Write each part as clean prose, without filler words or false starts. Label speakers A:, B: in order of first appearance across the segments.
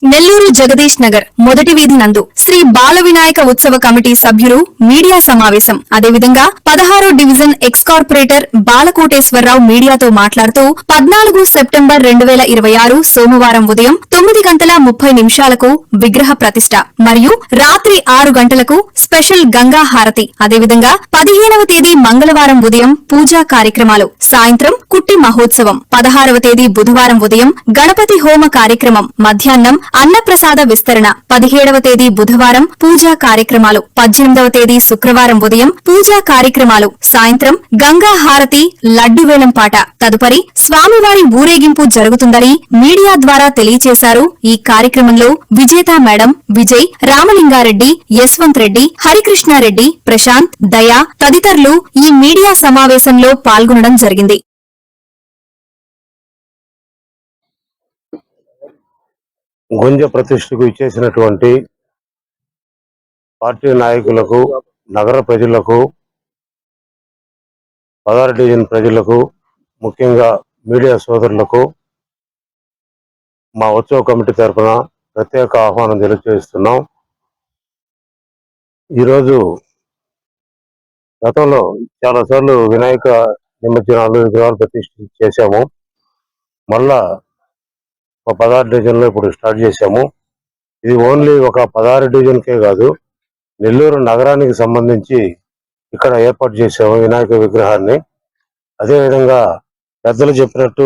A: నెల్లూరు జగదీష్ నగర్ మొదటి వీధి నందు శ్రీ బాల వినాయక ఉత్సవ కమిటీ సభ్యులు మీడియా సమావేశం. అదేవిధంగా 16వ డివిజన్ ఎక్స్ కార్పొరేటర్ బాలకోటేశ్వరరావు మీడియాతో మాట్లాడుతూ 14 సెప్టెంబర్ 2026 సోమవారం ఉదయం 9:30 విగ్రహ ప్రతిష్ట మరియు రాత్రి 6 గంటలకు స్పెషల్ గంగా హారతి. అదేవిధంగా 15వ తేదీ మంగళవారం ఉదయం పూజా కార్యక్రమాలు, సాయంత్రం కుట్టి మహోత్సవం, 16వ తేదీ బుధవారం ఉదయం గణపతి హోమ కార్యక్రమం, మధ్యాహ్నం అన్నప్రసాద విస్తరణ, 17వ తేదీ బుధవారం పూజా కార్యక్రమాలు, 18వ తేదీ శుక్రవారం ఉదయం పూజా కార్యక్రమాలు, సాయంత్రం గంగా హారతి, లడ్డు వేలంపాట, తదుపరి స్వామివారి ఊరేగింపు జరుగుతుందని మీడియా ద్వారా తెలియజేశారు. ఈ కార్యక్రమంలో విజేత మేడం, విజయ్, రామలింగారెడ్డి, యశ్వంత్ రెడ్డి, హరికృష్ణారెడ్డి, ప్రశాంత్, దయా తదితరులు ఈ మీడియా సమావేశంలో పాల్గొనడం జరిగింది.
B: గుంజ ప్రతిష్టకు ఇచ్చేసినటువంటి పార్టీ నాయకులకు, నగర ప్రజలకు, 16 డివిజన్ ప్రజలకు, ముఖ్యంగా మీడియా సోదరులకు మా ఉత్సవ కమిటీ తరఫున ప్రత్యేక ఆహ్వానం తెలియజేస్తున్నాం. ఈరోజు గతంలో చాలాసార్లు వినాయక నిమజ్జనాలు, విగ్రహాలు ప్రతిష్ఠ చేశాము. మళ్ళా 16 డివిజన్లో ఇప్పుడు స్టార్ట్ చేశాము. ఇది ఓన్లీ ఒక 16 డివిజన్కే కాదు, నెల్లూరు నగరానికి సంబంధించి ఇక్కడ ఏర్పాటు చేశాము వినాయక విగ్రహాన్ని. అదేవిధంగా పెద్దలు చెప్పినట్టు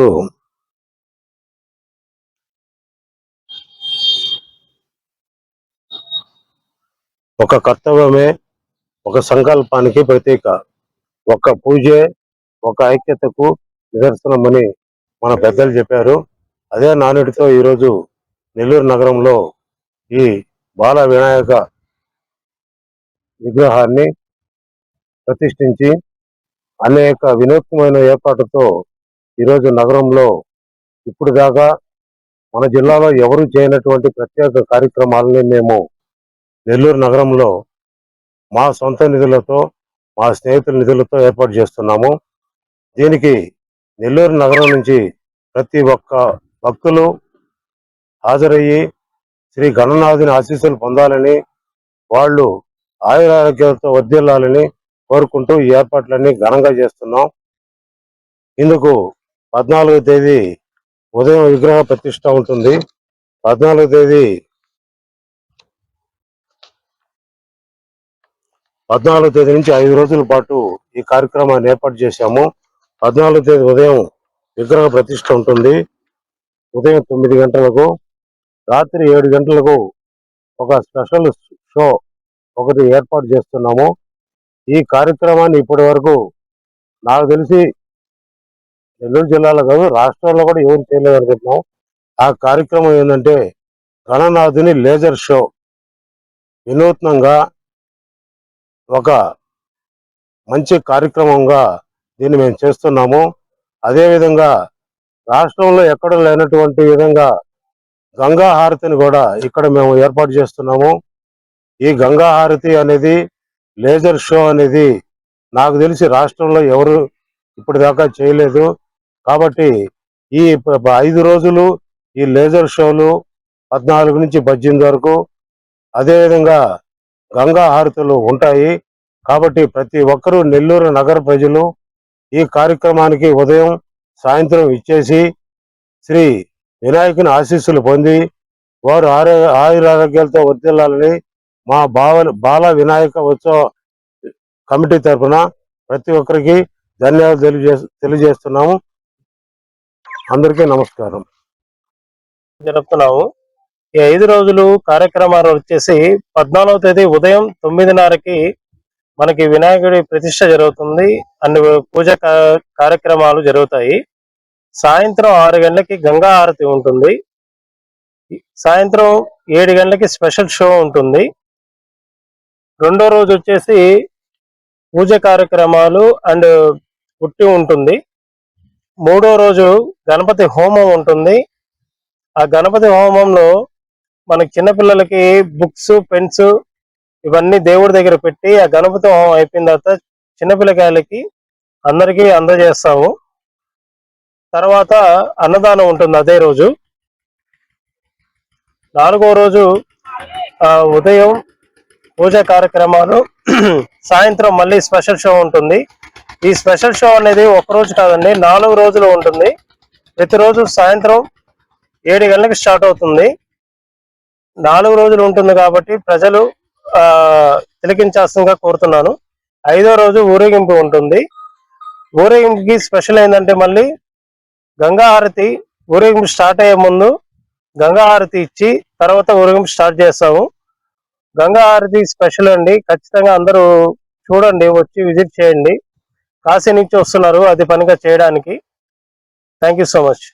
B: ఒక కర్తవ్యమే ఒక సంకల్పానికి ప్రతీక, ఒక పూజే ఒక ఐక్యతకు నిదర్శనమని మన పెద్దలు చెప్పారు. అదే నానుడితో ఈరోజు నెల్లూరు నగరంలో ఈ బాల వినాయక విగ్రహాన్ని ప్రతిష్ఠించి అనేక వినూత్నమైన ఏర్పాటుతో ఈరోజు నగరంలో ఇప్పుడు దాకా మన జిల్లాలో ఎవరు చేయనటువంటి ప్రత్యేక కార్యక్రమాలని మేము నెల్లూరు నగరంలో మా సొంత నిధులతో, మా స్నేహితుల నిధులతో ఏర్పాటు చేస్తున్నాము. దీనికి నెల్లూరు నగరం నుంచి ప్రతి ఒక్క భక్తులు హాజరయ్యి శ్రీ గణనాథుని ఆశీస్సులు పొందాలని, వాళ్ళు ఆయురారోగ్యాలతో వర్ధిల్లాలని కోరుకుంటూ ఈ ఏర్పాట్లన్నీ ఘనంగా చేస్తున్నాం. ఇందుకు 14వ తేదీ ఉదయం విగ్రహ ప్రతిష్ట ఉంటుంది. 14వ తేదీ నుంచి 5 రోజుల పాటు ఈ కార్యక్రమాన్ని ఏర్పాటు చేశాము. 14వ తేదీ ఉదయం విగ్రహ ప్రతిష్ట ఉంటుంది. ఉదయం 9 గంటలకు, రాత్రి 7 గంటలకు ఒక స్పెషల్ షో ఒకటి ఏర్పాటు చేస్తున్నాము. ఈ కార్యక్రమాన్ని ఇప్పటి వరకు నాకు తెలిసి నెల్లూరు జిల్లాలో కాదు, రాష్ట్రంలో కూడా ఎవరు చేయలేదనుకుంటున్నాం. ఆ కార్యక్రమం ఏంటంటే గణనాథుని లేజర్ షో. వినూత్నంగా ఒక మంచి కార్యక్రమంగా దీన్ని మేము చేస్తున్నాము. అదేవిధంగా రాష్ట్రంలో ఎక్కడ లేనటువంటి విధంగా గంగా హారతిని కూడా ఇక్కడ మేము ఏర్పాటు చేస్తున్నాము. ఈ గంగా హారతి అనేది, లేజర్ షో అనేది నాకు తెలిసి రాష్ట్రంలో ఎవరు ఇప్పటిదాకా చేయలేదు. కాబట్టి ఈ 5 రోజులు ఈ లేజర్ షోలు 14 నుంచి 18 వరకు, అదేవిధంగా గంగా హారతులు ఉంటాయి. కాబట్టి ప్రతి ఒక్కరూ నెల్లూరు నగర ప్రజలు ఈ కార్యక్రమానికి ఉదయం సాయంత్రం ఇచ్చేసి శ్రీ వినాయకుని ఆశీస్సులు పొంది వారు ఆయురారోగ్యాలతో వర్ధిల్లాలని మా బాల వినాయక ఉత్సవ కమిటీ తరఫున ప్రతి ఒక్కరికి ధన్యవాదాలు తెలియజేస్తున్నాము. అందరికీ నమస్కారం.
C: జరుపుతున్నాము. ఈ 5 రోజులు కార్యక్రమాలు వచ్చేసి 14వ తేదీ ఉదయం 9:30కి మనకి వినాయకుడి ప్రతిష్ట జరుగుతుంది. అన్ని పూజ కార్యక్రమాలు జరుగుతాయి. సాయంత్రం 6 గంటలకి గంగా హారతి ఉంటుంది. సాయంత్రం 7 గంటలకి స్పెషల్ షో ఉంటుంది. రెండో రోజు వచ్చేసి పూజ కార్యక్రమాలు అండ్ పుట్టి ఉంటుంది. మూడో రోజు గణపతి హోమం ఉంటుంది. ఆ గణపతి హోమంలో మనకి చిన్నపిల్లలకి బుక్స్, పెన్స్ ఇవన్నీ దేవుడి దగ్గర పెట్టి ఆ గణపతి హోమం అయిపోయిన తర్వాత చిన్నపిల్లకాయలకి అందరికీ అందజేస్తాము. తర్వాత అన్నదానం ఉంటుంది అదే రోజు. 4వ రోజు ఉదయం పూజా కార్యక్రమాలు, సాయంత్రం మళ్ళీ స్పెషల్ షో ఉంటుంది. ఈ స్పెషల్ షో అనేది ఒక రోజు కాదండి, 4 రోజులు ఉంటుంది. ప్రతిరోజు సాయంత్రం 7 గంటలకు స్టార్ట్ అవుతుంది. 4 రోజులు ఉంటుంది కాబట్టి ప్రజలు తిలకించాల్సిందిగా కోరుతున్నాను. 5వ రోజు ఊరేగింపు ఉంటుంది. ఊరేగింపుకి స్పెషల్ ఏంటంటే మళ్ళీ గంగా హారతి. ఊరేగింపు స్టార్ట్ అయ్యే ముందు గంగా హారతి ఇచ్చి తర్వాత ఊరేగింపు స్టార్ట్ చేస్తాము. గంగా హారతి స్పెషల్ అండి, ఖచ్చితంగా అందరూ చూడండి, వచ్చి విజిట్ చేయండి. కాశీ నుంచి వస్తున్నారు అది పనిగా చేయడానికి. Thank you so much.